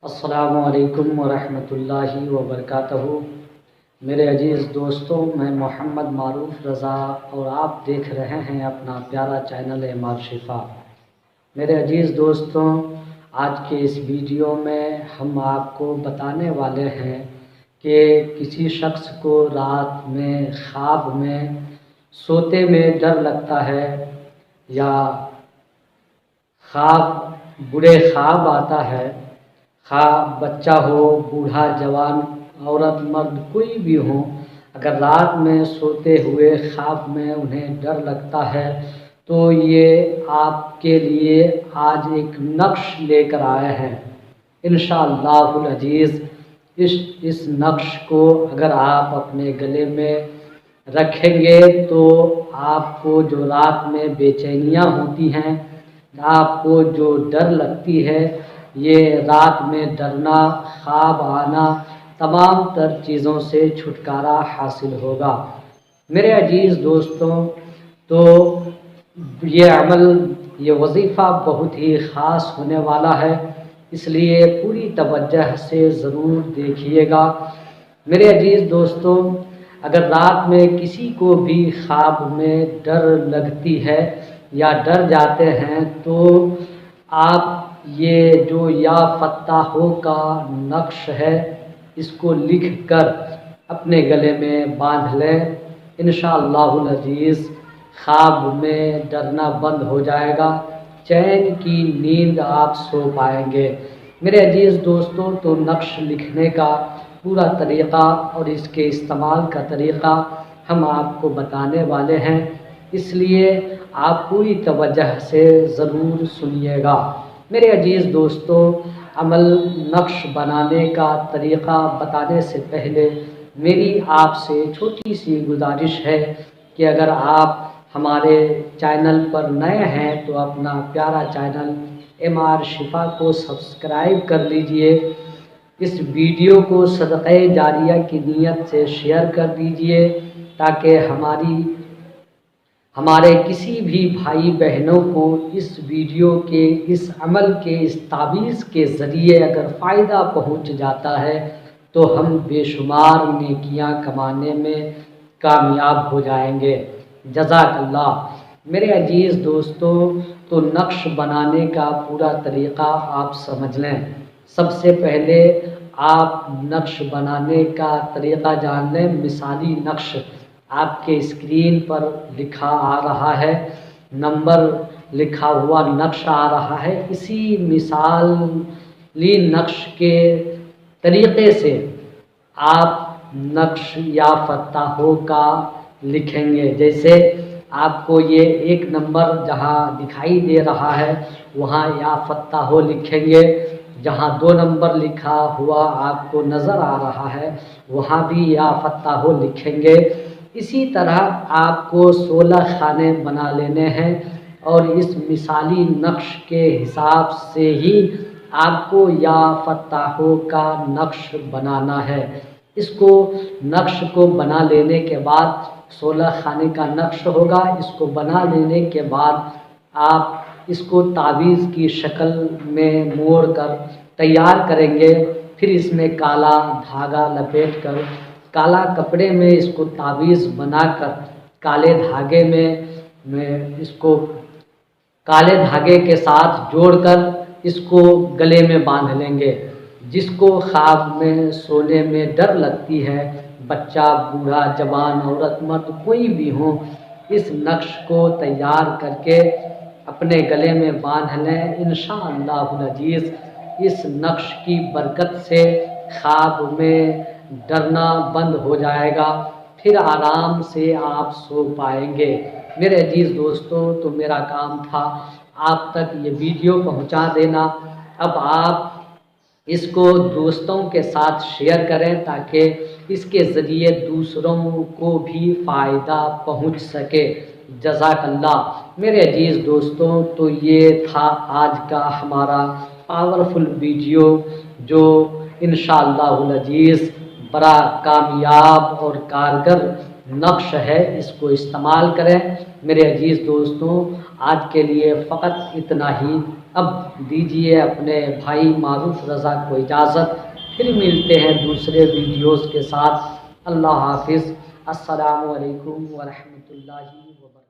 السلام علیکم ورحمۃ اللہ وبرکاتہ۔ میرے عزیز دوستوں، میں محمد معروف رضا اور آپ دیکھ رہے ہیں اپنا پیارا چینل اعمار شفا۔ میرے عزیز دوستوں، آج کے اس ویڈیو میں ہم آپ کو بتانے والے ہیں کہ کسی شخص کو رات میں خواب میں سوتے میں ڈر لگتا ہے یا برے خواب آتا ہے، خواہ بچہ ہو، بوڑھا، جوان، عورت، مرد، کوئی بھی ہو، اگر رات میں سوتے ہوئے خواب میں انہیں ڈر لگتا ہے تو یہ آپ کے لیے آج ایک نقش لے کر آئے ہیں انشاءاللہ العزیز۔ اس نقش کو اگر آپ اپنے گلے میں رکھیں گے تو آپ کو جو رات میں بے چینیاں ہوتی ہیں، آپ کو جو ڈر لگتی ہے، یہ رات میں ڈرنا، خواب آنا، تمام تر چیزوں سے چھٹکارا حاصل ہوگا۔ میرے عزیز دوستوں، تو یہ عمل، یہ وظیفہ بہت ہی خاص ہونے والا ہے، اس لیے پوری توجہ سے ضرور دیکھیے گا۔ میرے عزیز دوستوں، اگر رات میں کسی کو بھی خواب میں ڈر لگتی ہے یا ڈر جاتے ہیں تو آپ یہ جو یا فتاحوں کا نقش ہے، اس کو لکھ کر اپنے گلے میں باندھ لیں۔ انشاءاللہ العزیز خواب میں ڈرنا بند ہو جائے گا، چین کی نیند آپ سو پائیں گے۔ میرے عزیز دوستوں، تو نقش لکھنے کا پورا طریقہ اور اس کے استعمال کا طریقہ ہم آپ کو بتانے والے ہیں، اس لیے آپ پوری توجہ سے ضرور سنیے گا۔ میرے عزیز دوستوں، عمل نقش بنانے کا طریقہ بتانے سے پہلے میری آپ سے چھوٹی سی گزارش ہے کہ اگر آپ ہمارے چینل پر نئے ہیں تو اپنا پیارا چینل اعمار شفا کو سبسکرائب کر لیجئے، اس ویڈیو کو صدقہ جاریہ کی نیت سے شیئر کر دیجئے تاکہ ہمارے کسی بھی بھائی بہنوں کو اس ویڈیو کے، اس عمل کے، اس تعویذ کے ذریعے اگر فائدہ پہنچ جاتا ہے تو ہم بے شمار نیکیاں کمانے میں کامیاب ہو جائیں گے۔ جزاک اللہ۔ میرے عزیز دوستوں، تو نقش بنانے کا پورا طریقہ آپ سمجھ لیں۔ سب سے پہلے آپ نقش بنانے کا طریقہ جان لیں۔ مثالی نقش آپ کے اسکرین پر لکھا آ رہا ہے، نمبر لکھا ہوا نقش آ رہا ہے، اسی مثالی نقش کے طریقے سے آپ نقش یا فتاحوں کا لکھیں گے۔ جیسے آپ کو یہ ایک نمبر جہاں دکھائی دے رہا ہے وہاں یا فتاحوں لکھیں گے، جہاں 2 نمبر لکھا ہوا آپ کو نظر آ رہا ہے وہاں بھی یا فتاحوں لکھیں گے۔ اسی طرح آپ کو 16 خانے بنا لینے ہیں اور اس مثالی نقش کے حساب سے ہی آپ کو یا فتاحوں کا نقش بنانا ہے۔ اس کو نقش کو بنا لینے کے بعد 16 خانے کا نقش ہوگا، اس کو بنا لینے کے بعد آپ اس کو تعویذ کی شکل میں موڑ کر تیار کریں گے، پھر اس میں کالا دھاگا لپیٹ کر، کالا کپڑے میں اس کو تعویذ بنا کر کالے دھاگے میں اس کو کالے دھاگے کے ساتھ جوڑ کر اس کو گلے میں باندھ لیں گے۔ جس کو خواب میں سونے میں ڈر لگتی ہے، بچہ، بوڑھا، جوان، عورت، مرد، کوئی بھی ہو، اس نقش کو تیار کر کے اپنے گلے میں باندھ لیں۔ انشاءاللہ العزیز اس نقش کی برکت سے خواب میں ڈرنا بند ہو جائے گا، پھر آرام سے آپ سو پائیں گے۔ میرے عزیز دوستوں، تو میرا کام تھا آپ تک یہ ویڈیو پہنچا دینا۔ اب آپ اس کو دوستوں کے ساتھ شیئر کریں تاکہ اس کے ذریعے دوسروں کو بھی فائدہ پہنچ سکے۔ جزاک اللہ۔ میرے عزیز دوستوں، تو یہ تھا آج کا ہمارا پاورفل ویڈیو جو انشاءاللہ العزیز بڑا کامیاب اور کارگر نقش ہے، اس کو استعمال کریں۔ میرے عزیز دوستوں، آج کے لیے فقط اتنا ہی۔ اب دیجیے اپنے بھائی معروف رضا کو اجازت، پھر ملتے ہیں دوسرے ویڈیوز کے ساتھ۔ اللہ حافظ۔ السلام علیکم ورحمۃ اللہ وبرکاتہ۔